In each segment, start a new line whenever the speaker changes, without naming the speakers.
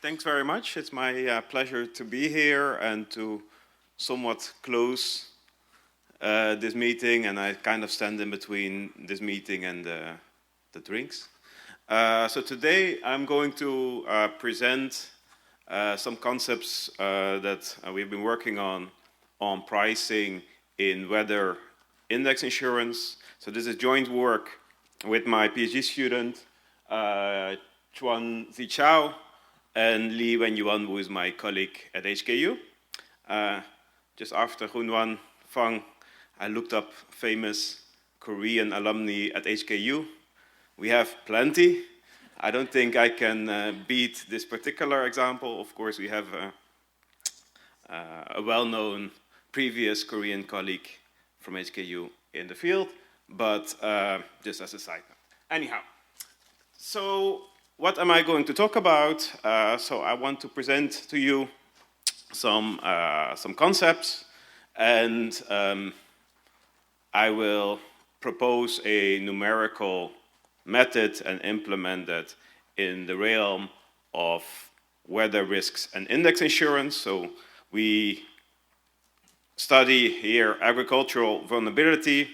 Thanks very much. It's my pleasure to be here and to somewhat close this meeting, and I kind of stand in between this meeting and the drinks. So today I'm going to present some concepts that we've been working on pricing in weather index insurance. So this is joint work with my PhD student, Chuan Zichao, and Li Wenyuan, who is my colleague at HKU. Just after Hunwan Fang, I looked up famous Korean alumni at HKU. We have plenty. I don't think I can beat this particular example. Of course, we have a well-known previous Korean colleague from HKU in the field, but just as a side note. Anyhow, so what am I going to talk about? So I want to present to you some concepts, and I will propose a numerical method and implement that in the realm of weather risks and index insurance. So we study here agricultural vulnerability,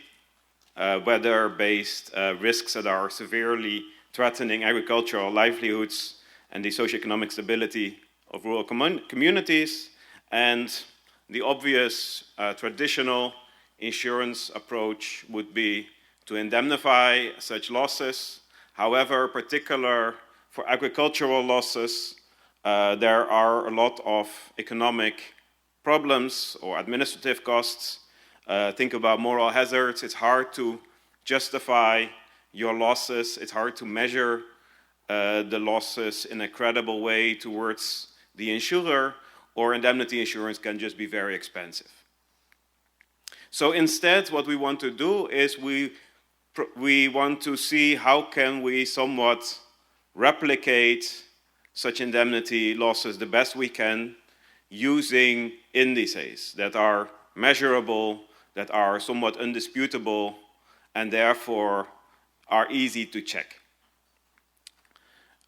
weather-based risks that are severely threatening agricultural livelihoods and the socioeconomic stability of rural communities, and the obvious traditional insurance approach would be to indemnify such losses. However, particular for agricultural losses, there are a lot of economic problems or administrative costs. Think about moral hazards. It's hard to justify your losses. It's hard to measure the losses in a credible way towards the insurer, or indemnity insurance can just be very expensive. So instead, what we want to do is we want to see how can we somewhat replicate such indemnity losses the best we can using indices that are measurable, that are somewhat undisputable, and therefore are easy to check.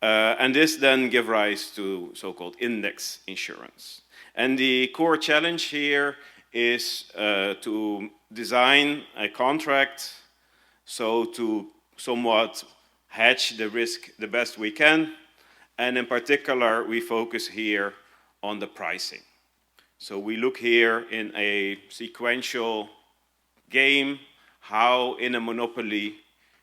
And this then gives rise to so-called index insurance. And the core challenge here is to design a contract so to somewhat hedge the risk the best we can. And in particular, we focus here on the pricing. So we look here in a sequential game how in a monopoly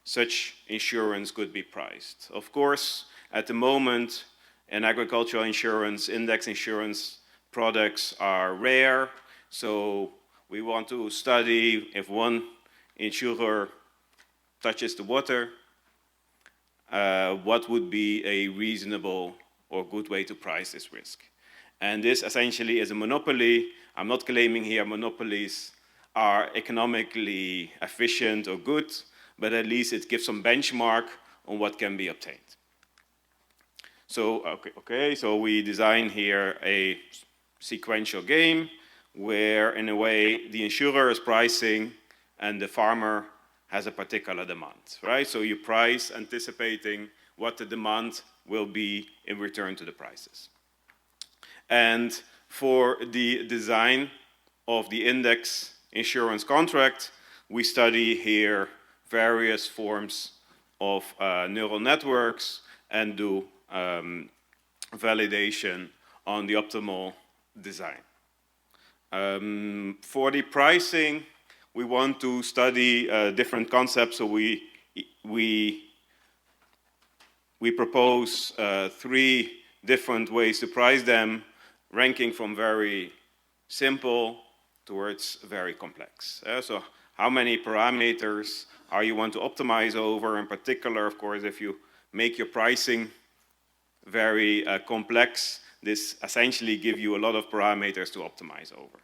such insurance could be priced. Of course, at the moment, in agricultural insurance, index insurance products are rare, so we want to study if one insurer touches the water, what would be a reasonable or good way to price this risk. And this essentially is a monopoly. I'm not claiming here monopolies are economically efficient or good, but at least it gives some benchmark on what can be obtained. So, so we design here a sequential game where, in a way, the insurer is pricing and the farmer has a particular demand, right? So you price anticipating what the demand will be in return to the prices. And for the design of the index insurance contract, we study here various forms of neural networks and do validation on the optimal design. For the pricing, we want to study different concepts, so we propose 3 different ways to price them, ranking from very simple towards very complex. So how many parameters are you want to optimize over? In particular, of course, if you make your pricing very complex, this essentially gives you a lot of parameters to optimize over.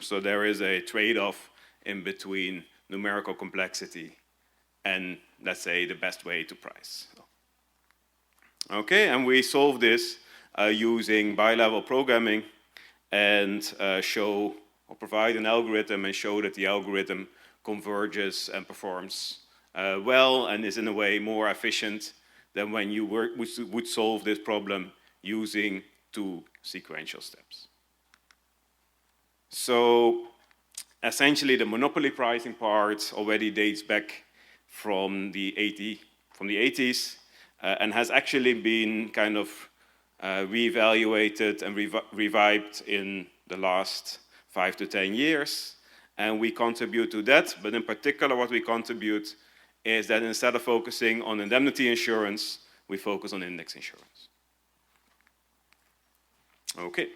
So there is a trade-off in between numerical complexity and, let's say, the best way to price. Okay, and we solve this using bi-level programming and show or provide an algorithm and show that the algorithm converges and performs well and is in a way more efficient than when you would solve this problem using 2 sequential steps. So essentially the monopoly pricing part already dates back from the 80s and has actually been kind of reevaluated and revived in the last 5 to 10 years. And we contribute to that, but in particular what we contribute is that instead of focusing on indemnity insurance, we focus on index insurance. Okay.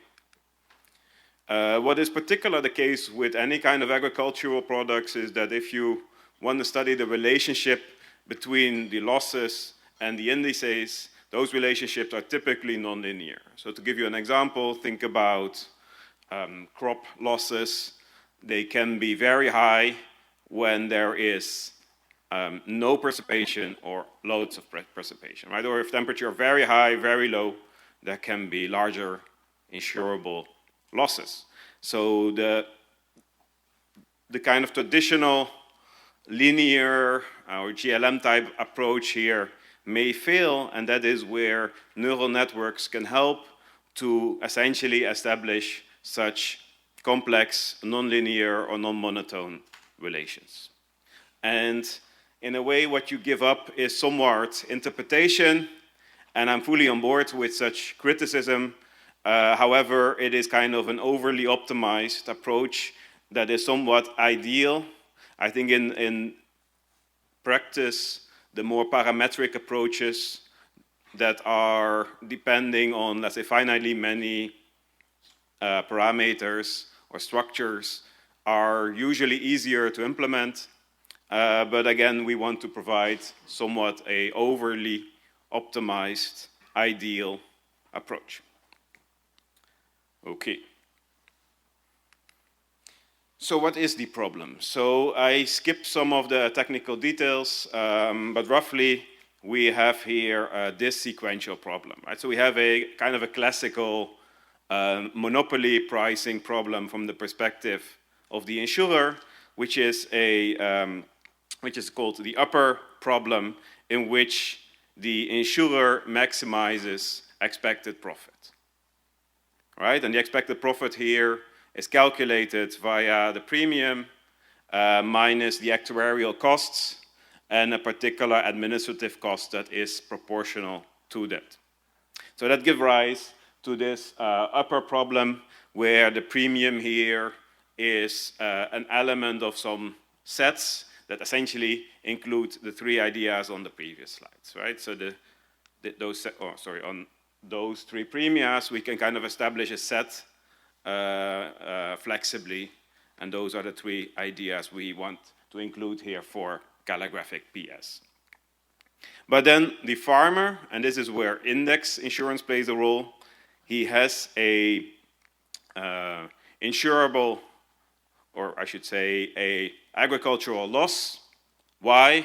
What is particularly the case with any kind of agricultural products is that if you want to study the relationship between the losses and the indices, those relationships are typically nonlinear. So to give you an example, think about crop losses. They can be very high when there is no precipitation or loads of precipitation, right? Or if temperature very high, very low, there can be larger insurable losses. So the kind of traditional linear or GLM type approach here may fail, and that is where neural networks can help to essentially establish such complex, nonlinear or non-monotone relations. And in a way, what you give up is somewhat interpretation, and I'm fully on board with such criticism. However, it is kind of an overly optimized approach that is somewhat ideal. I think in practice, the more parametric approaches that are depending on, let's say, finitely many parameters or structures are usually easier to implement. But again, we want to provide somewhat a overly optimized, ideal approach. Okay. So what is the problem? So I skipped some of the technical details, but roughly we have here this sequential problem, right? So we have a kind of a classical monopoly pricing problem from the perspective of the insurer, which is called the upper problem, in which the insurer maximizes expected profit. Right? And the expected profit here is calculated via the premium minus the actuarial costs and a particular administrative cost that is proportional to that. So that gives rise to this upper problem where the premium here is an element of some sets that essentially include the 3 ideas on the previous slides, right? So on those 3 premias, we can kind of establish a set flexibly, and those are the 3 ideas we want to include here for calligraphic PS. But then the farmer, and this is where index insurance plays a role, he has a insurable, or I should say a agricultural loss. Why?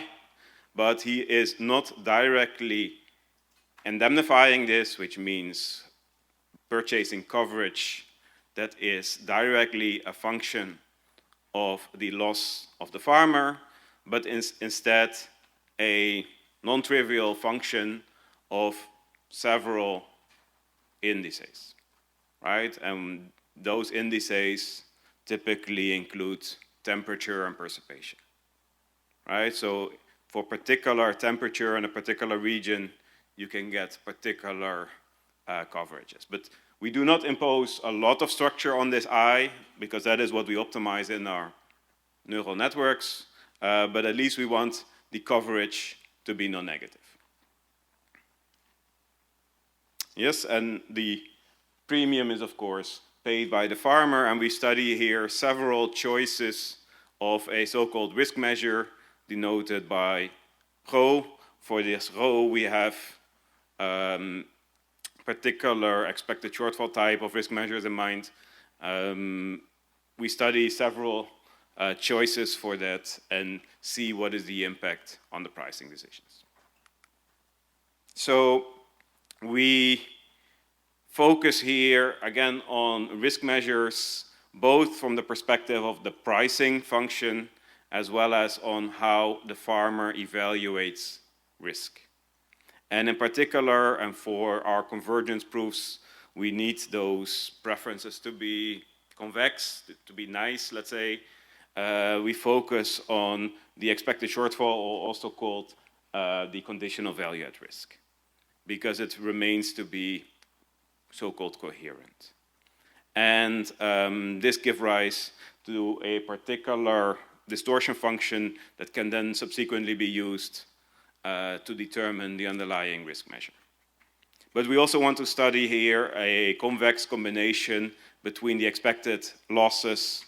But he is not directly indemnifying this, which means purchasing coverage that is directly a function of the loss of the farmer, but instead a non-trivial function of several indices, right? And those indices typically include temperature and precipitation, right? So for particular temperature in a particular region, you can get particular coverages. But we do not impose a lot of structure on this I, because that is what we optimize in our neural networks, but at least we want the coverage to be non-negative. Yes, and the premium is, of course, paid by the farmer, and we study here several choices of a so-called risk measure denoted by rho. For this rho, we have particular expected shortfall type of risk measures in mind. We study several choices for that and see what is the impact on the pricing decisions. So we focus here again on risk measures, both from the perspective of the pricing function as well as on how the farmer evaluates risk. And in particular, and for our convergence proofs, we need those preferences to be convex, to be nice, let's say. We focus on the expected shortfall, or also called the conditional value at risk, because it remains to be so-called coherent. And this gives rise to a particular distortion function that can then subsequently be used to determine the underlying risk measure. But we also want to study here a convex combination between the expected losses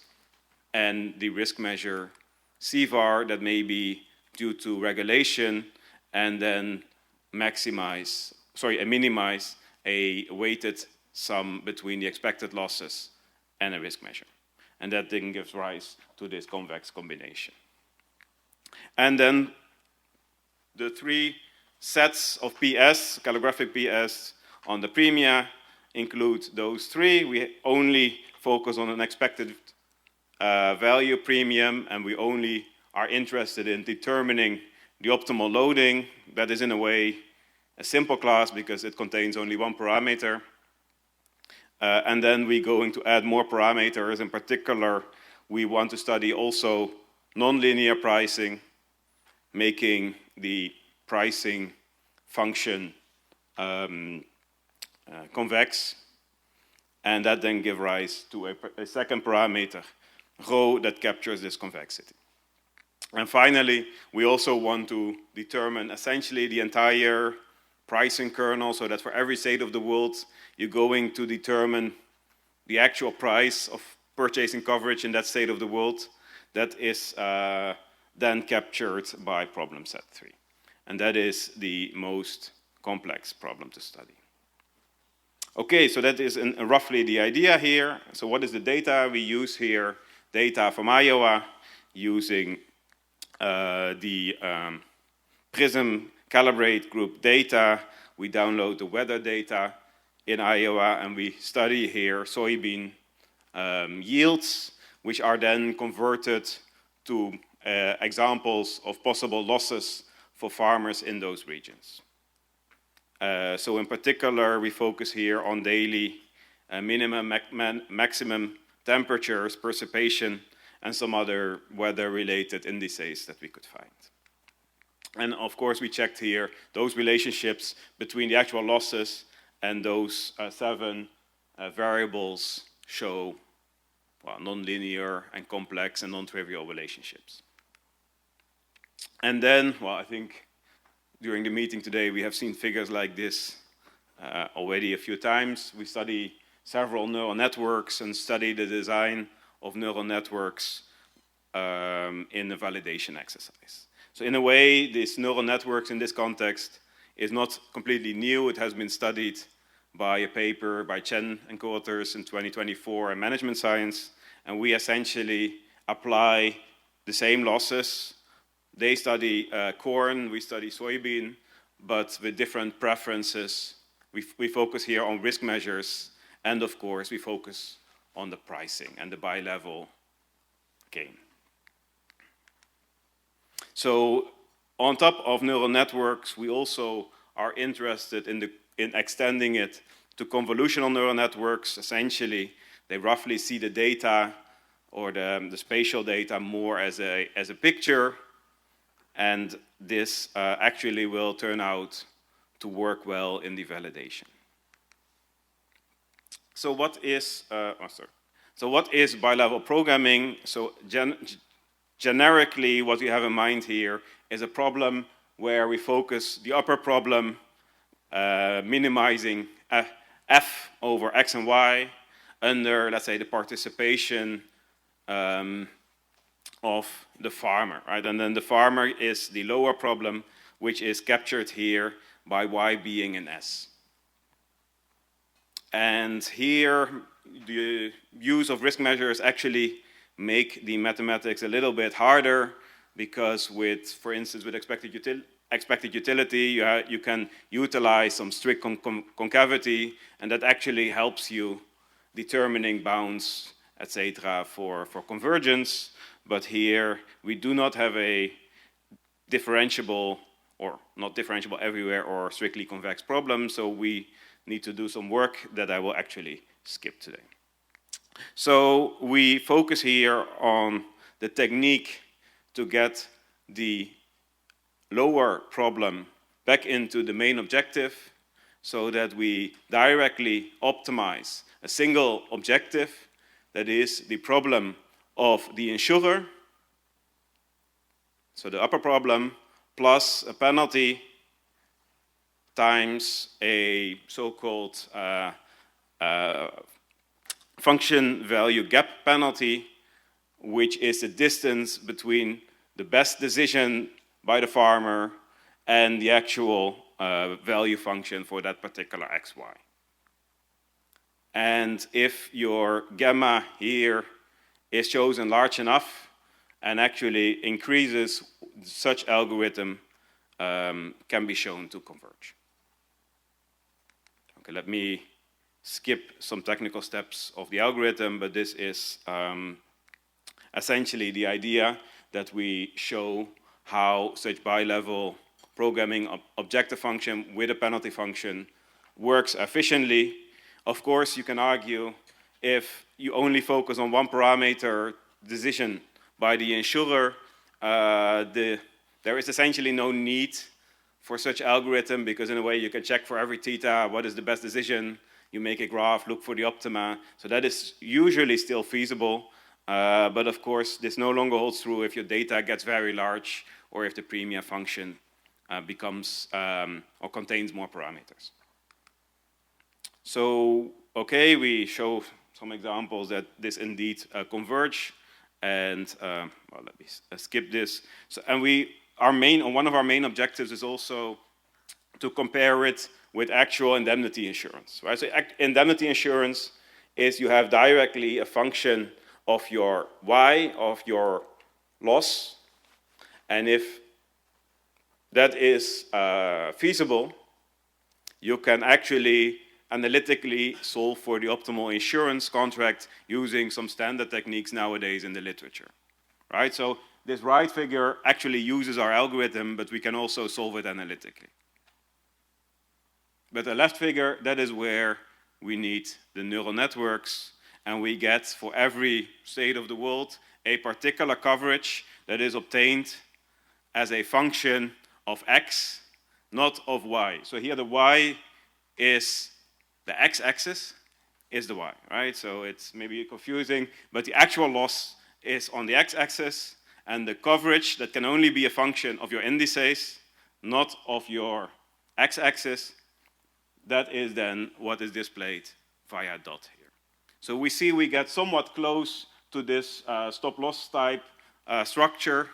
and the risk measure CVAR that may be due to regulation, and then minimize a weighted sum between the expected losses and a risk measure. And that then gives rise to this convex combination. And then the three sets of PS, calligraphic PS, on the premia include those three. We only focus on an expected value premium, and we only are interested in determining the optimal loading. That is in a way a simple class because it contains only one parameter. And then we're going to add more parameters. In particular, we want to study also nonlinear pricing, making the pricing function convex, and that then gives rise to a second parameter, rho, that captures this convexity. And finally, we also want to determine essentially the entire pricing kernel, so that for every state of the world, you're going to determine the actual price of purchasing coverage in that state of the world. That is then captured by problem set 3. And that is the most complex problem to study. Okay, so that is roughly the idea here. So what is the data we use here? Data from Iowa using the PRISM Calibrate group data. We download the weather data in Iowa, and we study here soybean yields, which are then converted to examples of possible losses for farmers in those regions. So in particular, we focus here on daily minimum, maximum temperatures, precipitation, and some other weather-related indices that we could find. And of course, we checked here those relationships between the actual losses and those 7 variables show nonlinear and complex and non-trivial relationships. And then, I think during the meeting today, we have seen figures like this already a few times. We study several neural networks and study the design of neural networks in the validation exercise. So in a way, these neural networks in this context is not completely new. It has been studied by a paper by Chen and co-authors in 2024 in Management Science, and we essentially apply the same losses. They study corn, we study soybean, but with different preferences. We focus here on risk measures, and of course, we focus on the pricing and the bi-level gain. So on top of neural networks, we also are interested in extending it to convolutional neural networks. Essentially, they roughly see the data or the spatial data more as a picture, and this actually will turn out to work well in the validation. So what is bi-level programming? So generically, what we have in mind here is a problem where we focus the upper problem minimizing f over x and y under, let's say, the participation of the farmer, right? And then the farmer is the lower problem, which is captured here by y being an s. And here, the use of risk measures actually make the mathematics a little bit harder, because for instance, with expected expected utility, you can utilize some strict concavity, and that actually helps you determining bounds, etc., for convergence. But here we do not have a differentiable, or not differentiable everywhere, or strictly convex problem, so we need to do some work that I will actually skip today. So we focus here on the technique to get the lower problem back into the main objective so that we directly optimize a single objective, that is the problem of the insurer, so the upper problem, plus a penalty times a so-called function value gap penalty, which is the distance between the best decision by the farmer and the actual value function for that particular xy. And if your gamma here is chosen large enough and actually increases, such algorithm can be shown to converge. Okay, let me skip some technical steps of the algorithm, but this is essentially the idea that we show how such bi-level programming objective function with a penalty function works efficiently. Of course, you can argue if you only focus on one parameter decision by the insurer, there is essentially no need for such algorithm, because in a way you can check for every theta what is the best decision, you make a graph, look for the optima, so that is usually still feasible, but of course this no longer holds true if your data gets very large or if the premia function becomes or contains more parameters. So, okay, we show some examples that this indeed converge, and well, let me skip this. So, and one of our main objectives is also to compare it with actual indemnity insurance, right? So, indemnity insurance is you have directly a function of your y, of your loss, and if that is feasible, you can actually analytically solve for the optimal insurance contract using some standard techniques nowadays in the literature, right? So this right figure actually uses our algorithm, but we can also solve it analytically. But the left figure, that is where we need the neural networks, and we get for every state of the world a particular coverage that is obtained as a function of x, not of y. So here the y is the x-axis is the y, right? So it's maybe confusing, but the actual loss is on the x-axis, and the coverage that can only be a function of your indices, not of your x-axis, that is then what is displayed via dot here. So we see we get somewhat close to this stop-loss type structure,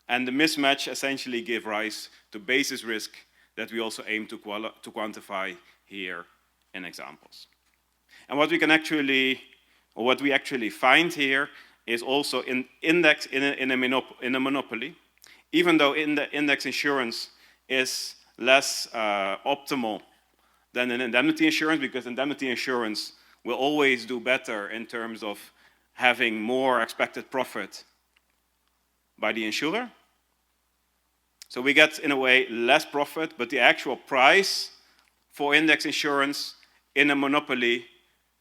and the mismatch essentially give rise to basis risk that we also aim to quantify here in examples. And what we can actually, or what we actually find here is also in index in a monopoly, even though in the index insurance is less optimal than an indemnity insurance, because indemnity insurance will always do better in terms of having more expected profit by the insurer. So we get, in a way, less profit, but the actual price for index insurance in a monopoly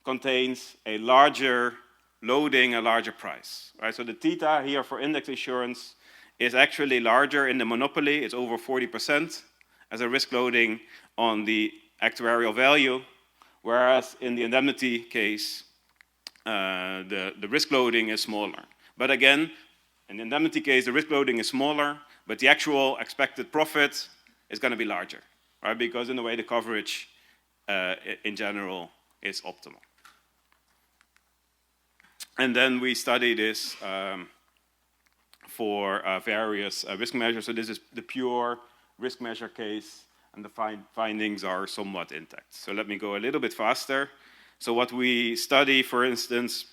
contains a larger loading, a larger price, right? So the theta here for index insurance is actually larger in the monopoly. It's over 40% as a risk loading on the actuarial value, whereas in the indemnity case, the risk loading is smaller. But again, in the indemnity case, the risk loading is smaller, but the actual expected profit is going to be larger, right? Because in a way, the coverage in general is optimal. And then we study this for various risk measures. So this is the pure risk measure case, and the findings are somewhat intact. So let me go a little bit faster. So what we study, for instance,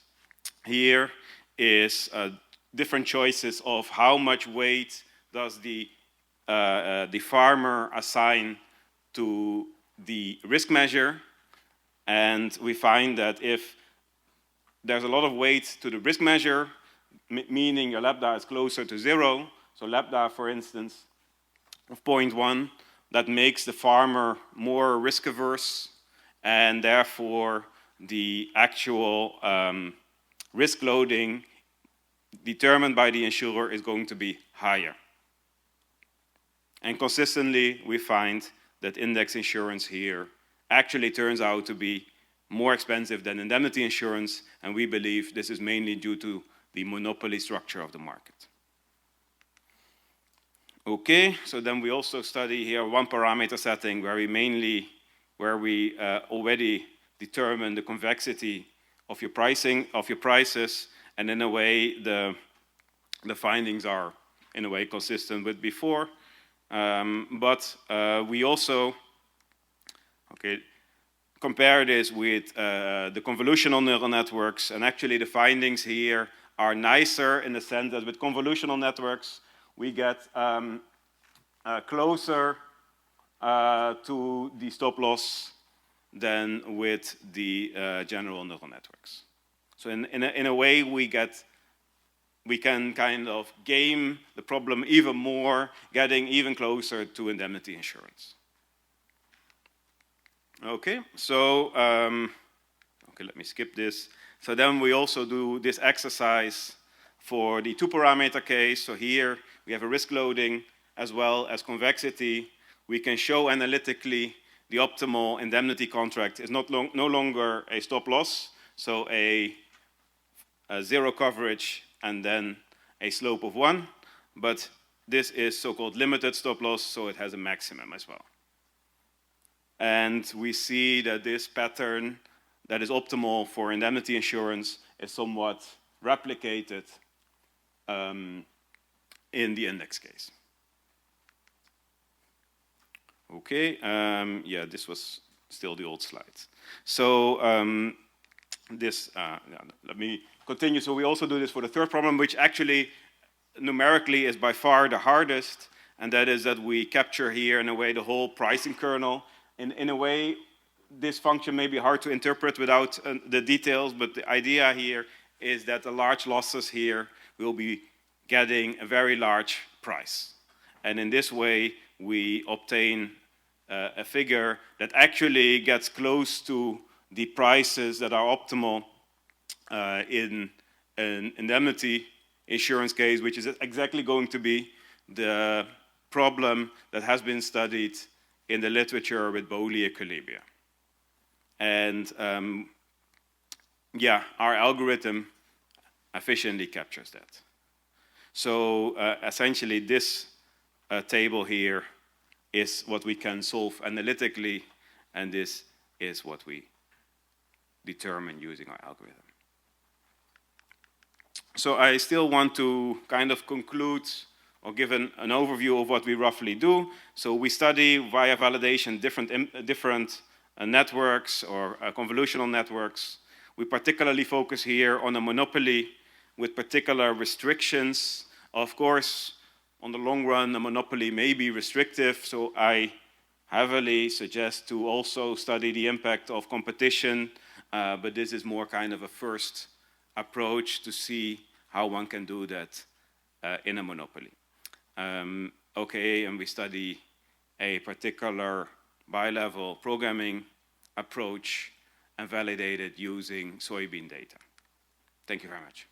here is different choices of how much weight does the the farmer assigned to the risk measure, and we find that if there's a lot of weight to the risk measure, meaning your lambda is closer to 0, so lambda, for instance, of 0.1, that makes the farmer more risk averse, and therefore the actual risk loading determined by the insurer is going to be higher. And consistently, we find that index insurance here actually turns out to be more expensive than indemnity insurance, and we believe this is mainly due to the monopoly structure of the market. Okay, so then we also study here one parameter setting where we already determine the convexity of your pricing, of your prices, and in a way the findings are in a way consistent with before. But we also compare this with the convolutional neural networks, and actually the findings here are nicer in the sense that with convolutional networks we get closer to the stop loss than with the general neural networks. So in a way we can kind of game the problem even more, getting even closer to indemnity insurance. Okay, so let me skip this. So then we also do this exercise for the 2-parameter case. So here we have a risk loading as well as convexity. We can show analytically the optimal indemnity contract is no longer a stop loss, so a 0 coverage and then a slope of 1, but this is so-called limited stop loss, so it has a maximum as well. And we see that this pattern that is optimal for indemnity insurance is somewhat replicated in the index case. Okay, yeah, this was still the old slides. So let me continue. So we also do this for the 3rd problem, which actually numerically is by far the hardest, and that is that we capture here in a way the whole pricing kernel. In a way, this function may be hard to interpret without the details, but the idea here is that the large losses here will be getting a very large price. And in this way, we obtain a figure that actually gets close to the prices that are optimal in an indemnity insurance case, which is exactly going to be the problem that has been studied in the literature with Bowley equilibria. And our algorithm efficiently captures that. So essentially this table here is what we can solve analytically, and this is what we determine using our algorithm. So I still want to kind of conclude or give an overview of what we roughly do. So we study via validation different networks or convolutional networks. We particularly focus here on a monopoly with particular restrictions. Of course, on the long run, a monopoly may be restrictive, so I heavily suggest to also study the impact of competition, but this is more kind of a first approach to see how one can do that in a monopoly. And we study a particular bi-level programming approach and validate it using soybean data. Thank you very much.